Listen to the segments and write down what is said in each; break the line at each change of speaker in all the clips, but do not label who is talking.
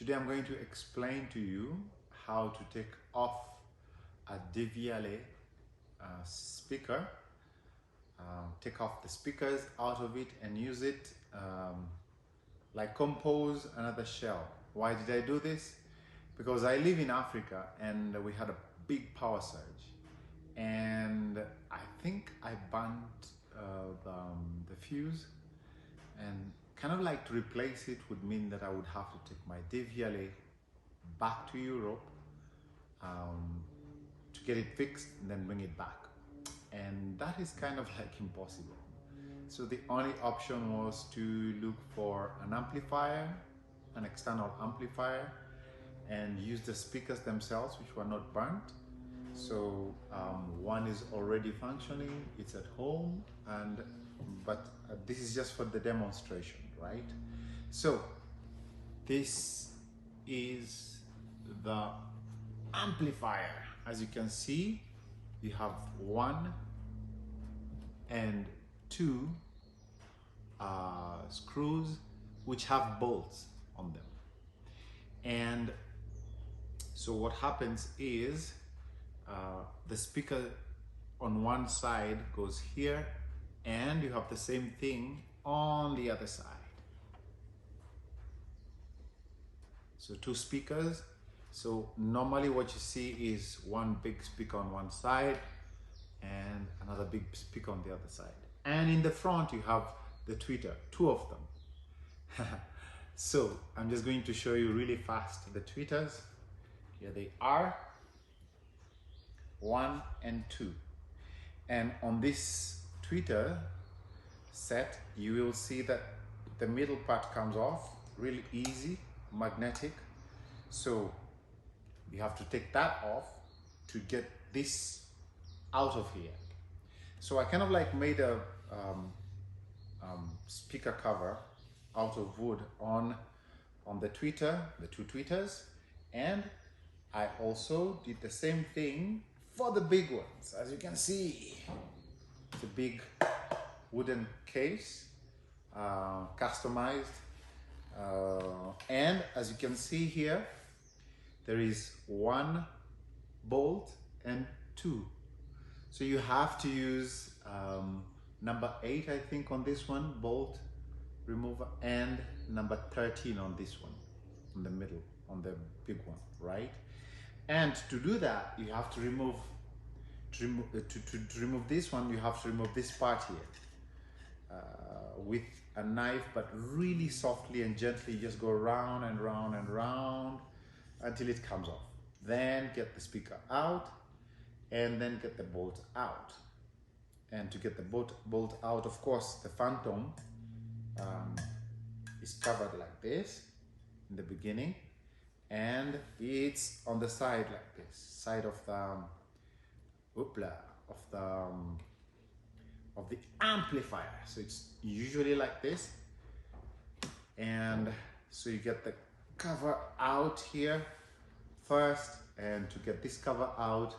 Today I'm going to explain to you how to take off a Devialet speaker, take off the speakers out of it and use it like compose another shell. Why did I do this? Because I live in Africa and we had a big power surge, and I think I burnt the fuse, and kind of like to replace it would mean that I would have to take my Devialet back to Europe to get it fixed and then bring it back, and that is kind of like impossible. So the only option was to look for an amplifier, an external amplifier, and use the speakers themselves, which were not burnt. So one is already functioning, it's at home, but this is just for the demonstration, right? So this is the amplifier. As you can see, you have 1 and 2 screws which have bolts on them. And so what happens is the speaker on one side goes here, and you have the same thing on the other side. So 2 speakers. So normally what you see is one big speaker on one side and another big speaker on the other side. And in the front you have the tweeter, 2 of them. So I'm just going to show you really fast the tweeters. Here they are, 1 and 2. And on this tweeter set, you will see that the middle part comes off really easy, magnetic. So you have to take that off to get this out of here. So I kind of like made a speaker cover out of wood on the tweeter, the 2 tweeters, and I also did the same thing for the big ones. As you can see, it's a big wooden case, customized, and as you can see here, there is 1 bolt and 2. So you have to use number 8, I think, on this one, bolt remover, and number 13 on this one, in the middle, on the big one, right? And to do that, you have to remove, to remove this one, you have to remove this part here with a knife, but really softly and gently. Just go round and round and round until it comes off. Then get the speaker out, and then get the bolt out. And to get the bolt out, of course, the phantom is covered like this in the beginning, and it's on the side like this, side of the of the amplifier. So it's usually like this, and so you get the cover out here first, and to get this cover out,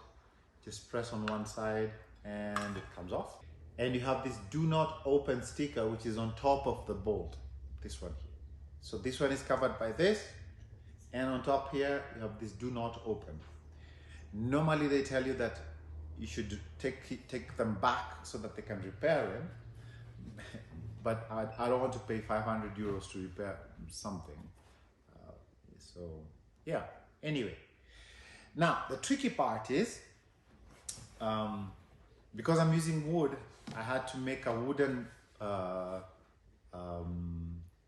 just press on one side and it comes off. And you have this do not open sticker, which is on top of the bolt, this one here. So this one is covered by this, and on top here you have this do not open. Normally they tell you that you should take them back so that they can repair them, but I don't want to pay 500 euros to repair something. So yeah, anyway. Now the tricky part is, because I'm using wood, I had to make a wooden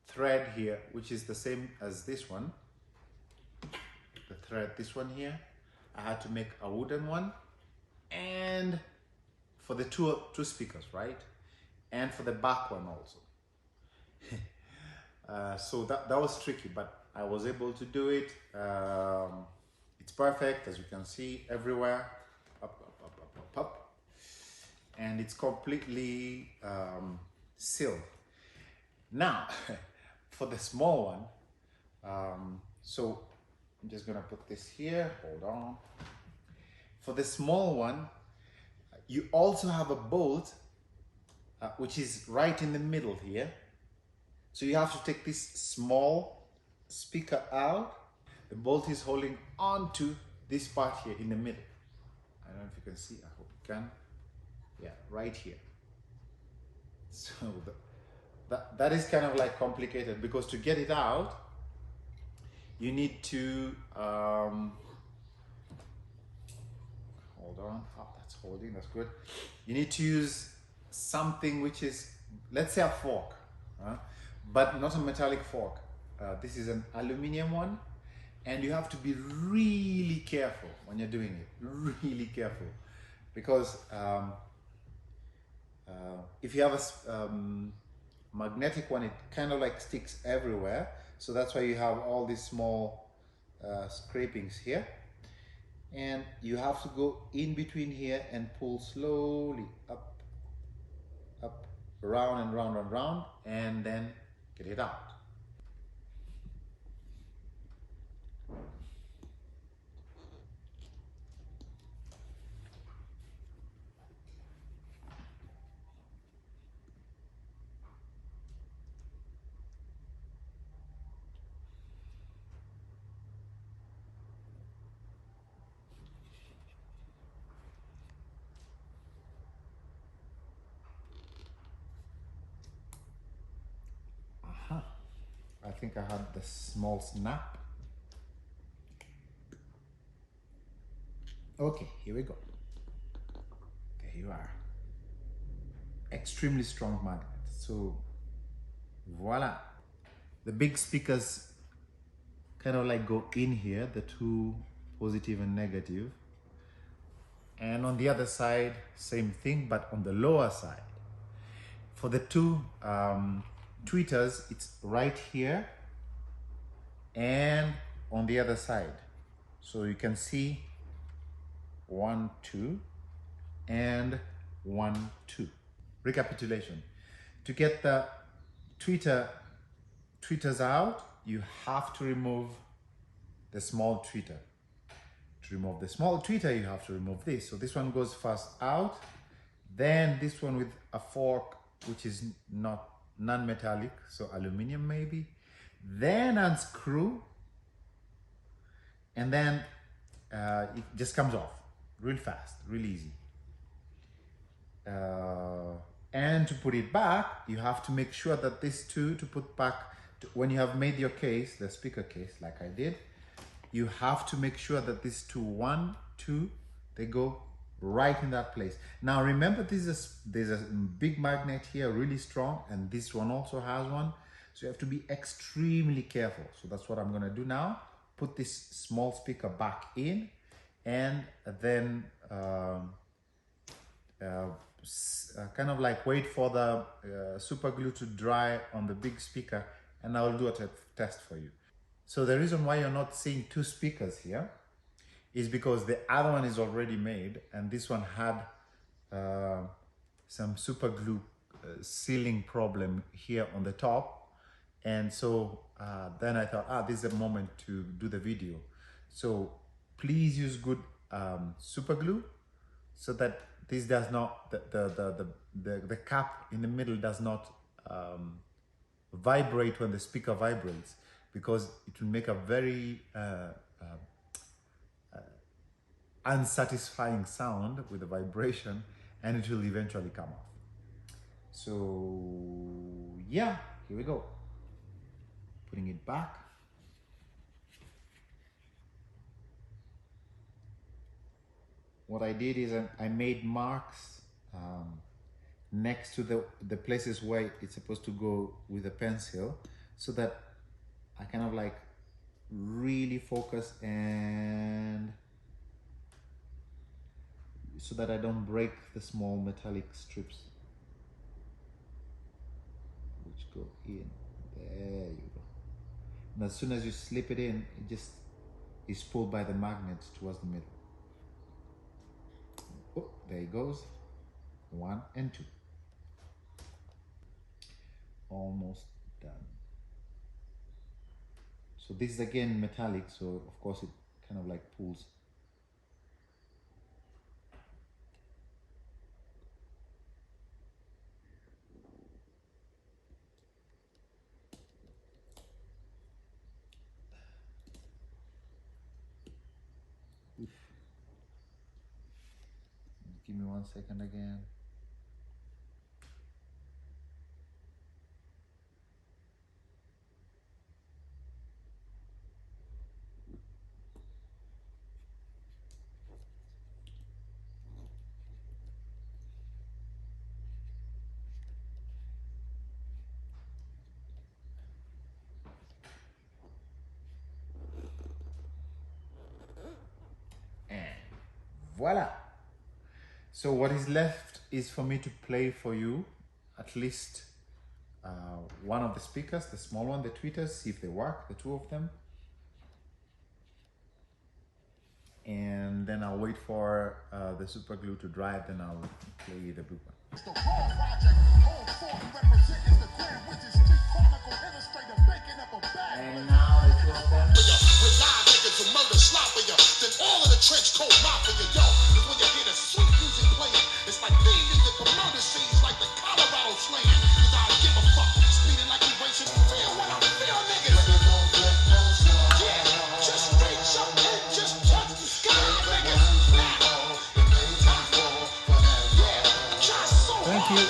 thread here, which is the same as this one. The thread, this one here, I had to make a wooden one, and for the two speakers, right? And for the back one also. So that was tricky, but I was able to do it. It's perfect, as you can see, everywhere. Up, up, up, up, up, up. And it's completely sealed. Now, for the small one, so I'm just gonna put this here, hold on. For the small one, you also have a bolt, which is right in the middle here. So you have to take this small speaker out the bolt is holding onto this part here in the middle. I don't know if you can see, I hope you can. Yeah, right here. So that is kind of like complicated, because to get it out, you need to, hold on, oh, that's holding, that's good. You need to use something which is, let's say a fork, but not a metallic fork. This is an aluminum one, and you have to be really careful when you're doing it, really careful, because if you have a magnetic one, it kind of like sticks everywhere. So that's why you have all these small scrapings here. And you have to go in between here and pull slowly up, up, round and round and round, and then get it out. I think I had the small snap. Okay, here we go. There you are. Extremely strong magnet. So voila. The big speakers kind of like go in here, the two positive and negative. And on the other side, same thing, but on the lower side. For the two tweeters, it's right here and on the other side. So you can see 1, 2 and 1, 2. Recapitulation. To get the tweeters out, you have to remove the small tweeter. To remove the small tweeter, you have to remove this. So this one goes first out, then this one with a fork, which is not non-metallic, so aluminum maybe, then unscrew, and then it just comes off real fast, real easy. And to put it back, you have to make sure that these two to put back, when you have made your case, the speaker case, like I did, you have to make sure that these two, 1, 2, they go right in that place. Now remember, there's a big magnet here, really strong, and this one also has one. So you have to be extremely careful. So that's what I'm gonna do now. Put this small speaker back in, and then kind of like wait for the super glue to dry on the big speaker, and I'll do a test for you. So the reason why you're not seeing two speakers here is because the other one is already made, and this one had some super glue sealing problem here on the top. And so then I thought, this is a moment to do the video. So please use good super glue, so that this does not, the cap in the middle does not vibrate when the speaker vibrates, because it will make a very unsatisfying sound with the vibration, and it will eventually come off. So yeah, here we go. Putting it back. What I did is I made marks next to the places where it's supposed to go with a pencil, so that I kind of like really focus, and so that I don't break the small metallic strips which go in. There you go. And as soon as you slip it in, it just is pulled by the magnet towards the middle. Oh, there it goes. 1 and 2. Almost done. So this is again metallic, so of course it kind of like pulls. Give me 1 second again. Voila. So what is left is for me to play for you at least one of the speakers, the small one, the tweeters, see if they work, the 2 of them. And then I'll wait for the super glue to dry, then I'll play the blue one.
The Raw Project, home for representing the Grand Witches Street Chronicle illustrator baking up a bag.
And now the 2 of them.
With live niggas who murder sloppier than all of the trench coat mafia, yo. Cause when you hear the sweet music playing, it's like theme music for murder scenes like the Colorado slaying. Cause I don't give a fuck, speeding like you racing. Feel what I feel, niggas. Yeah, just reach up and just touch the sky, niggas. Now. Yeah, just so
Thank you.